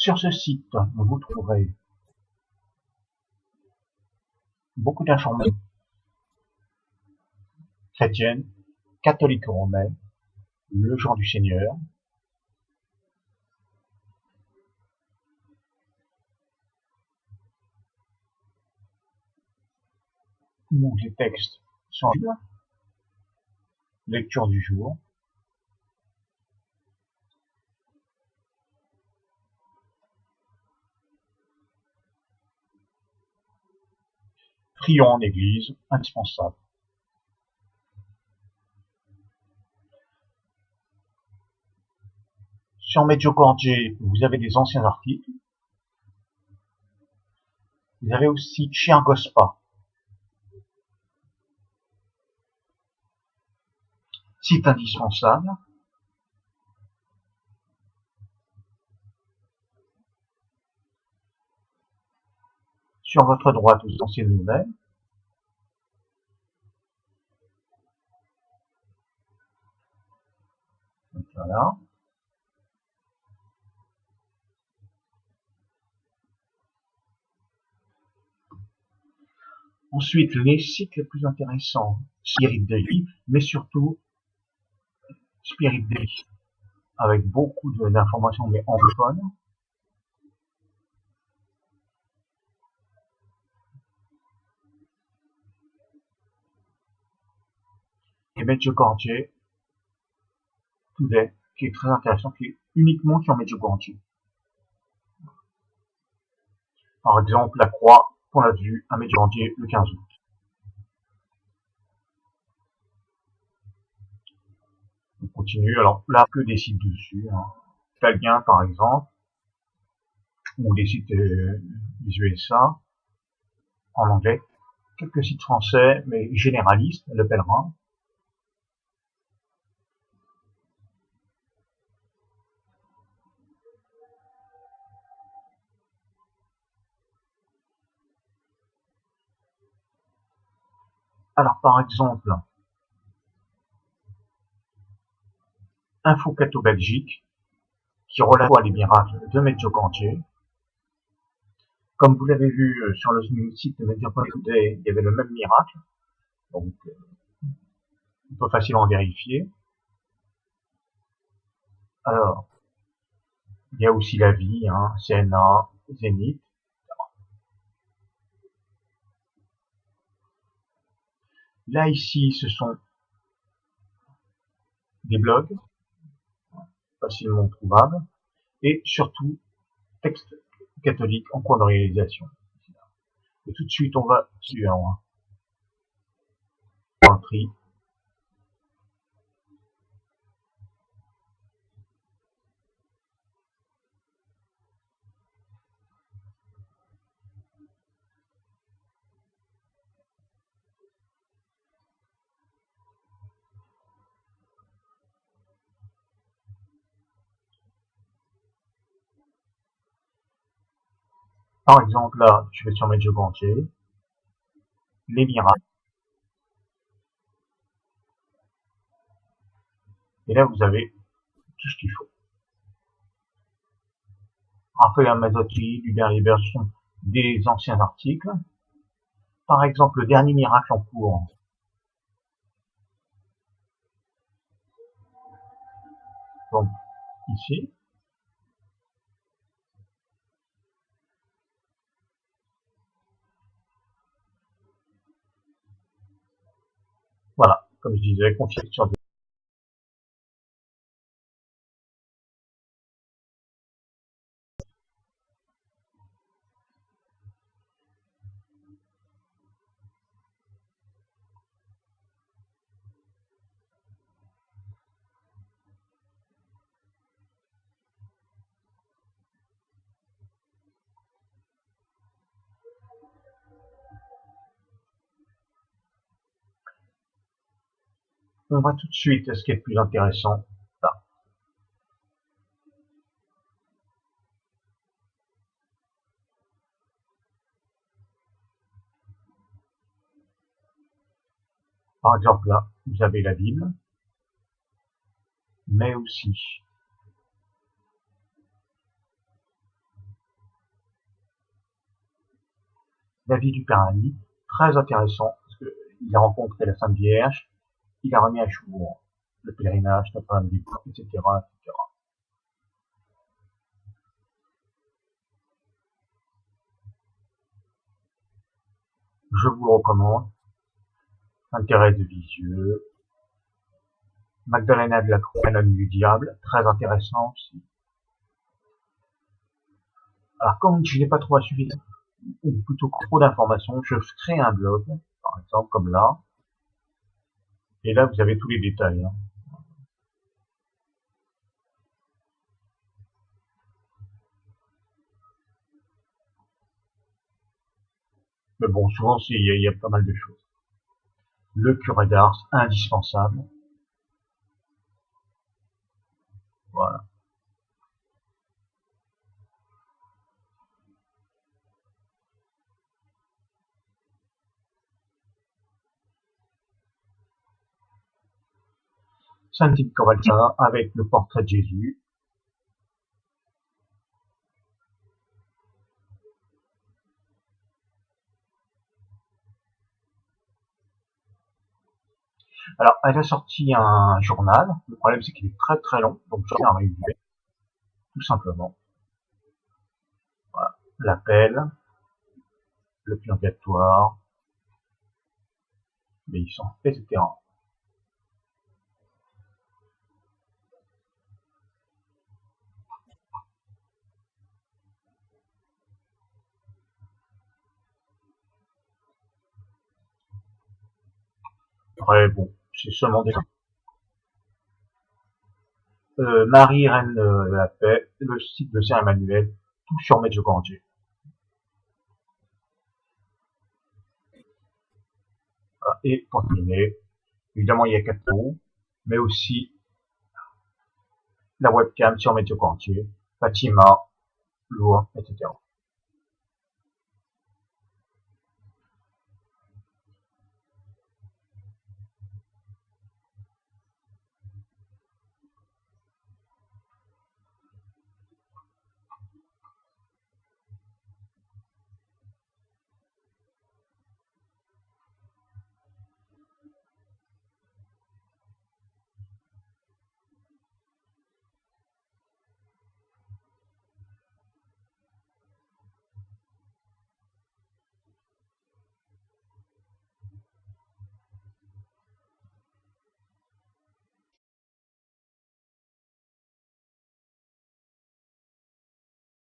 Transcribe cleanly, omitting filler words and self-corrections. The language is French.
Sur ce site, vous trouverez beaucoup d'informations chrétiennes, catholiques romaines, le jour du Seigneur, où les textes sont libres, lecture du jour, prions en église, indispensable. Sur Medjugorje, vous avez des anciens articles. Vous avez aussi Chirgospa, site indispensable. Sur votre droite, aux anciennes nouvelles. Donc, voilà. Ensuite, les sites les plus intéressants, Spirit Daily, mais surtout Spirit Daily, avec beaucoup d'informations, mais anglophones. Et Medjugorje Today, qui est très intéressant, qui est uniquement sur Medjugorje. Par exemple, la croix qu'on a vue à Medjugorje le 15 août. On continue, alors là, que des sites dessus, Italien par exemple, ou des sites des USA, en anglais, quelques sites français, mais généralistes, le Pèlerin. Alors par exemple, Info Catho Belgique, qui relate les miracles de Medjugorje. Comme vous l'avez vu sur le site de Medjugorje Today, il y avait le même miracle, donc on peut facilement vérifier. Alors, il y a aussi la vie, CNA, Zénith. Là, ici, ce sont des blogs, facilement trouvables, et surtout, textes catholiques en cours de réalisation. Et tout de suite, on va sur un tri. Par exemple, là, je vais sur Medjugorje, les miracles. Et là, vous avez tout ce qu'il faut. Raphaël Mazzotti, Hubert Liber sont des anciens articles. Par exemple, le dernier miracle en cours. Donc, ici. Voilà, comme je disais, confié sur des... On va tout de suite à ce qui est le plus intéressant. Là. Par exemple, là, vous avez la Bible, mais aussi la vie du Père Ali, très intéressant, parce qu'il a rencontré la Sainte Vierge, il a remis à jour le pèlerinage, Notre-Dame-des-Bois, etc., etc. Je vous le recommande. Intérêt de Lisieux, Magdalena de la Canonne du Diable, très intéressant aussi. Alors, comme je n'ai pas trop à suivre, ou plutôt trop d'informations, je crée un blog, par exemple, comme là, et là, vous avez tous les détails. Hein. Mais bon, souvent, il y a pas mal de choses. Le curé d'Ars, indispensable. Voilà. Saint-Tite Covalsa avec le portrait de Jésus. Alors, elle a sorti un journal. Le problème, c'est qu'il est très très long, donc j'ai un résumé, tout simplement. Voilà. L'appel, le purgatoire, l'obéissance, etc. Après, bon, c'est seulement des... Marie, reine de la paix, le site de Saint-Emmanuel, tout sur Medjugorje. Voilà. Et pour terminer, évidemment, il y a Cato, mais aussi la webcam sur Medjugorje, Fatima, Lourdes, etc.